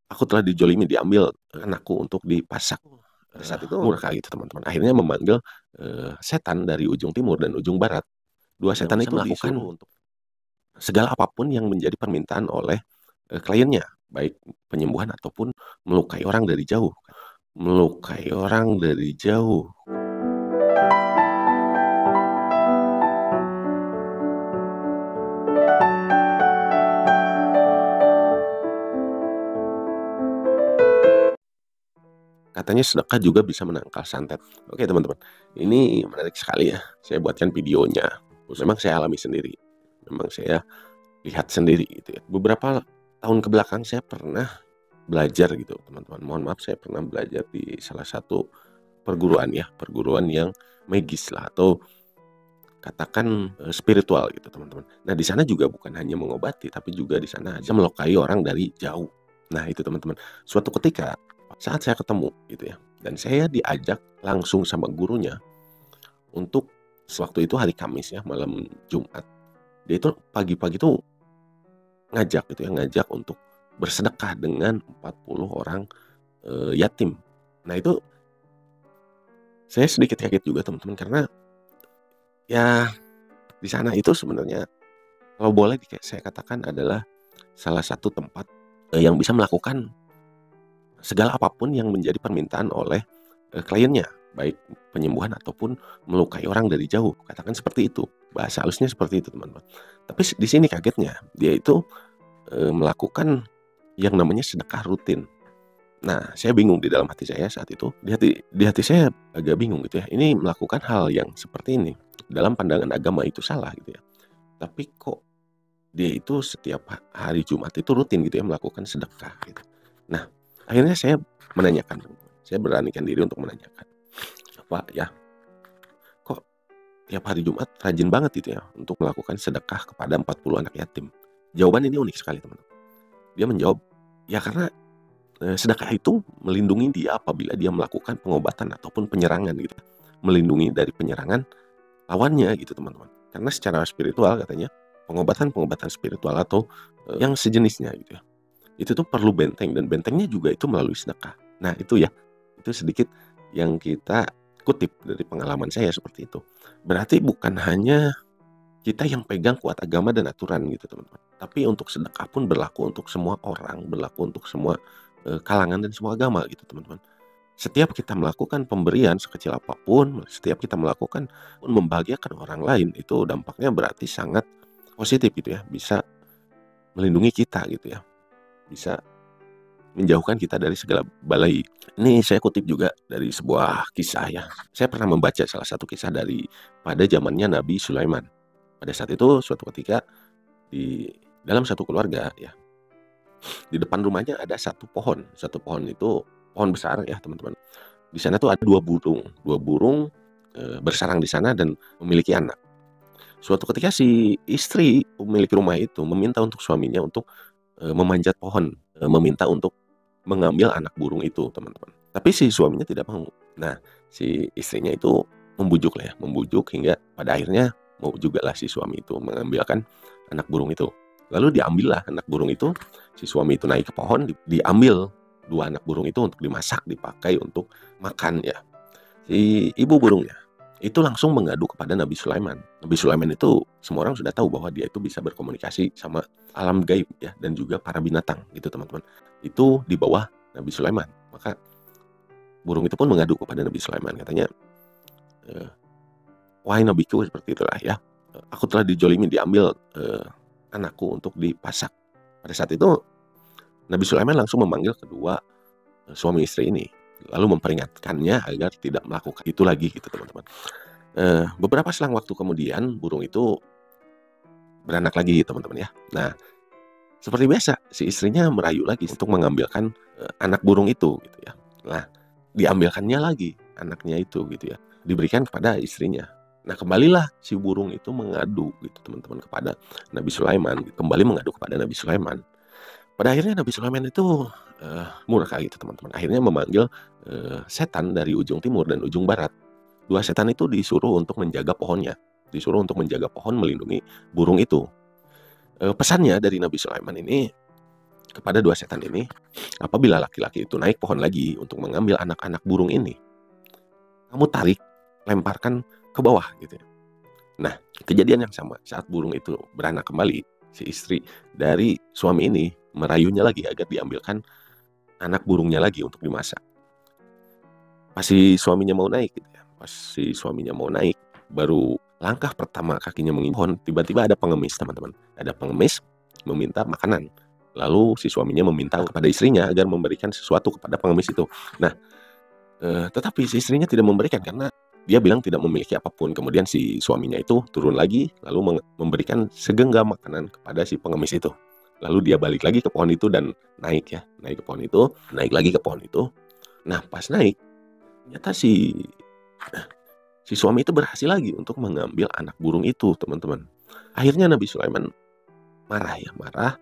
Aku telah dijolimi, diambil anakku untuk dipasak. Pada saat itu murka gitu teman-teman. Akhirnya memanggil setan dari ujung timur dan ujung barat. Dua setan itu melakukan untuk segala apapun yang menjadi permintaan oleh kliennya, baik penyembuhan ataupun melukai orang dari jauh. Melukai orang dari jauh. Katanya sedekah juga bisa menangkal santet. Oke teman-teman, ini menarik sekali ya. Saya buatkan videonya. Memang saya alami sendiri. Memang saya lihat sendiri gitu ya. Beberapa tahun ke belakang saya pernah belajar gitu teman-teman. Mohon maaf, saya pernah belajar di salah satu perguruan ya. Perguruan yang magis lah, atau katakan spiritual gitu teman-teman. Nah di sana juga bukan hanya mengobati, tapi juga di sana bisa melukai orang dari jauh. Nah itu teman-teman. Suatu ketika saat saya ketemu gitu ya, dan saya diajak langsung sama gurunya untuk sewaktu itu hari Kamis ya, malam Jumat. Dia itu pagi-pagi tuh ngajak gitu ya, ngajak untuk bersedekah dengan 40 orang yatim. Nah itu saya sedikit kaget juga teman-teman, karena ya di sana itu sebenarnya kalau boleh saya katakan adalah salah satu tempat yang bisa melakukan segala apapun yang menjadi permintaan oleh kliennya, baik penyembuhan ataupun melukai orang dari jauh. Katakan seperti itu. Bahasa halusnya seperti itu, teman-teman. Tapi di sini kagetnya, dia itu melakukan yang namanya sedekah rutin. Nah, saya bingung di dalam hati saya saat itu. Di hati saya agak bingung gitu ya. Ini melakukan hal yang seperti ini dalam pandangan agama itu salah gitu ya. Tapi kok dia itu setiap hari Jumat itu rutin gitu ya melakukan sedekah gitu. Nah, akhirnya saya menanyakan, saya beranikan diri untuk menanyakan, Pak ya, kok tiap hari Jumat rajin banget gitu ya untuk melakukan sedekah kepada 40 anak yatim. Jawaban ini unik sekali teman-teman. Dia menjawab, ya karena sedekah itu melindungi dia apabila dia melakukan pengobatan ataupun penyerangan gitu. Melindungi dari penyerangan lawannya gitu teman-teman. Karena secara spiritual katanya, pengobatan spiritual atau yang sejenisnya gitu ya, itu tuh perlu benteng, dan bentengnya juga itu melalui sedekah. Nah itu ya, itu sedikit yang kita kutip dari pengalaman saya seperti itu. Berarti bukan hanya kita yang pegang kuat agama dan aturan gitu teman-teman, tapi untuk sedekah pun berlaku untuk semua orang, berlaku untuk semua kalangan dan semua agama gitu teman-teman. Setiap kita melakukan pemberian sekecil apapun, setiap kita melakukan membahagiakan orang lain, itu dampaknya berarti sangat positif gitu ya, bisa melindungi kita gitu ya, bisa menjauhkan kita dari segala balai. Ini saya kutip juga dari sebuah kisah ya. Saya pernah membaca salah satu kisah dari pada zamannya Nabi Sulaiman. Pada saat itu suatu ketika di dalam satu keluarga ya, di depan rumahnya ada satu pohon. Satu pohon itu pohon besar ya teman-teman. Di sana tuh ada dua burung bersarang di sana dan memiliki anak. Suatu ketika si istri pemilik rumah itu meminta untuk suaminya untuk memanjat pohon, meminta untuk mengambil anak burung itu teman-teman. Tapi si suaminya tidak mau. Nah si istrinya itu membujuk lah ya, membujuk hingga pada akhirnya mau juga lah si suami itu mengambilkan anak burung itu. Lalu diambillah anak burung itu, si suami itu naik ke pohon, diambil dua anak burung itu untuk dimasak, dipakai untuk makan ya. Si ibu burungnya itu langsung mengadu kepada Nabi Sulaiman. Nabi Sulaiman itu semua orang sudah tahu bahwa dia itu bisa berkomunikasi sama alam gaib ya, dan juga para binatang gitu teman-teman. Itu di bawah Nabi Sulaiman. Maka burung itu pun mengadu kepada Nabi Sulaiman, katanya, wahai nabiku, seperti itulah ya, aku telah dijolimi, diambil anakku untuk dipasak. Pada saat itu Nabi Sulaiman langsung memanggil kedua suami istri ini, lalu memperingatkannya agar tidak melakukan itu lagi gitu teman-teman. Beberapa selang waktu kemudian burung itu beranak lagi teman-teman ya. Nah seperti biasa si istrinya merayu lagi untuk mengambilkan anak burung itu gitu ya. Nah diambilkannya lagi anaknya itu gitu ya, diberikan kepada istrinya. Nah kembalilah si burung itu mengadu gitu teman-teman kepada Nabi Sulaiman, kembali mengadu kepada Nabi Sulaiman. Pada akhirnya Nabi Sulaiman itu murka gitu teman-teman. Akhirnya memanggil setan dari ujung timur dan ujung barat. Dua setan itu disuruh untuk menjaga pohonnya, disuruh untuk menjaga pohon, melindungi burung itu. Pesannya dari Nabi Sulaiman ini, kepada dua setan ini, apabila laki-laki itu naik pohon lagi untuk mengambil anak-anak burung ini, kamu tarik, lemparkan ke bawah gitu ya. Nah, kejadian yang sama saat burung itu beranak kembali, si istri dari suami ini merayunya lagi agar diambilkan anak burungnya lagi untuk dimasak. Pas si suaminya mau naik gitu ya. Pas si suaminya mau naik, baru langkah pertama kakinya menginjak pohon, tiba-tiba ada pengemis, teman-teman. Ada pengemis meminta makanan. Lalu si suaminya meminta kepada istrinya agar memberikan sesuatu kepada pengemis itu. Nah, tetapi si istrinya tidak memberikan karena dia bilang tidak memiliki apapun. Kemudian si suaminya itu turun lagi lalu memberikan segenggam makanan kepada si pengemis itu. Lalu dia balik lagi ke pohon itu dan naik ke pohon itu, naik lagi ke pohon itu. Nah, pas naik, ternyata si suami itu berhasil lagi untuk mengambil anak burung itu, teman-teman. Akhirnya Nabi Sulaiman marah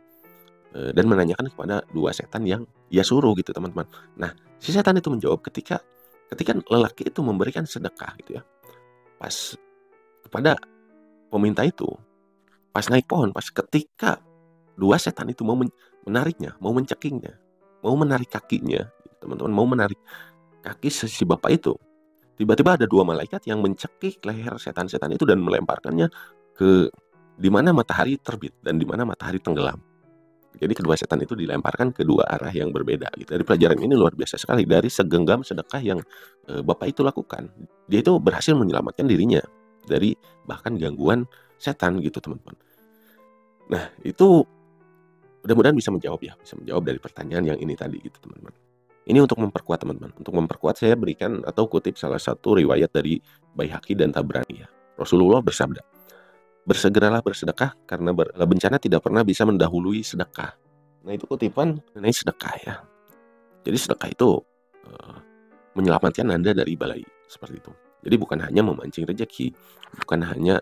dan menanyakan kepada dua setan yang ia suruh gitu, teman-teman. Nah, si setan itu menjawab ketika lelaki itu memberikan sedekah gitu ya, pas kepada peminta itu, pas naik pohon, pas ketika dua setan itu mau menariknya, mau mencekingnya, mau menarik kakinya, teman-teman, mau menarik kaki si bapak itu, tiba-tiba ada dua malaikat yang mencekik leher setan-setan itu dan melemparkannya ke di mana matahari terbit dan di mana matahari tenggelam. Jadi kedua setan itu dilemparkan ke dua arah yang berbeda gitu. Dari pelajaran ini luar biasa sekali, dari segenggam sedekah yang bapak itu lakukan, dia itu berhasil menyelamatkan dirinya dari bahkan gangguan setan gitu, teman-teman. Nah, itu mudah-mudahan bisa menjawab dari pertanyaan yang ini tadi gitu, teman-teman. Ini untuk memperkuat, teman-teman. Untuk memperkuat, saya berikan atau kutip salah satu riwayat dari Baihaqi dan Tabrani ya. Rasulullah bersabda, "Bersegeralah bersedekah karena bencana tidak pernah bisa mendahului sedekah." Nah, itu kutipan mengenai sedekah ya. Jadi sedekah itu menyelamatkan Anda dari balai seperti itu. Jadi bukan hanya memancing rezeki, bukan hanya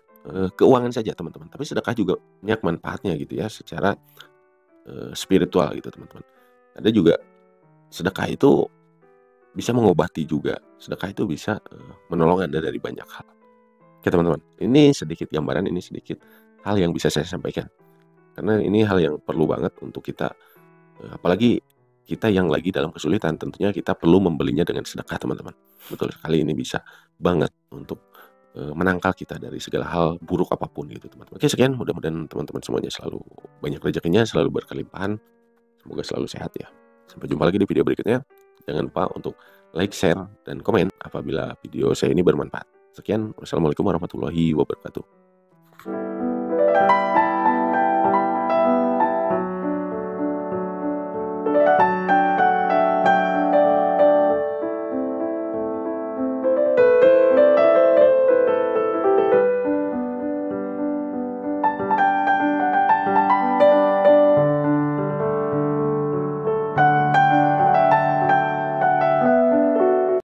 keuangan saja, teman-teman, tapi sedekah juga banyak manfaatnya gitu ya, secara spiritual gitu, teman-teman. Ada juga sedekah itu bisa mengobati juga. Sedekah itu bisa menolong Anda dari banyak hal. Oke, teman-teman, ini sedikit gambaran, ini sedikit hal yang bisa saya sampaikan. Karena ini hal yang perlu banget untuk kita, apalagi kita yang lagi dalam kesulitan, tentunya kita perlu membelinya dengan sedekah, teman-teman. Betul sekali, ini bisa banget untuk menangkal kita dari segala hal buruk apapun gitu, teman-teman. Oke, sekian, mudah-mudahan teman-teman semuanya selalu banyak rezekinya, selalu berkelimpahan. Semoga selalu sehat ya. Sampai jumpa lagi di video berikutnya. Jangan lupa untuk like, share, dan komen apabila video saya ini bermanfaat. Sekian, wassalamualaikum warahmatullahi wabarakatuh.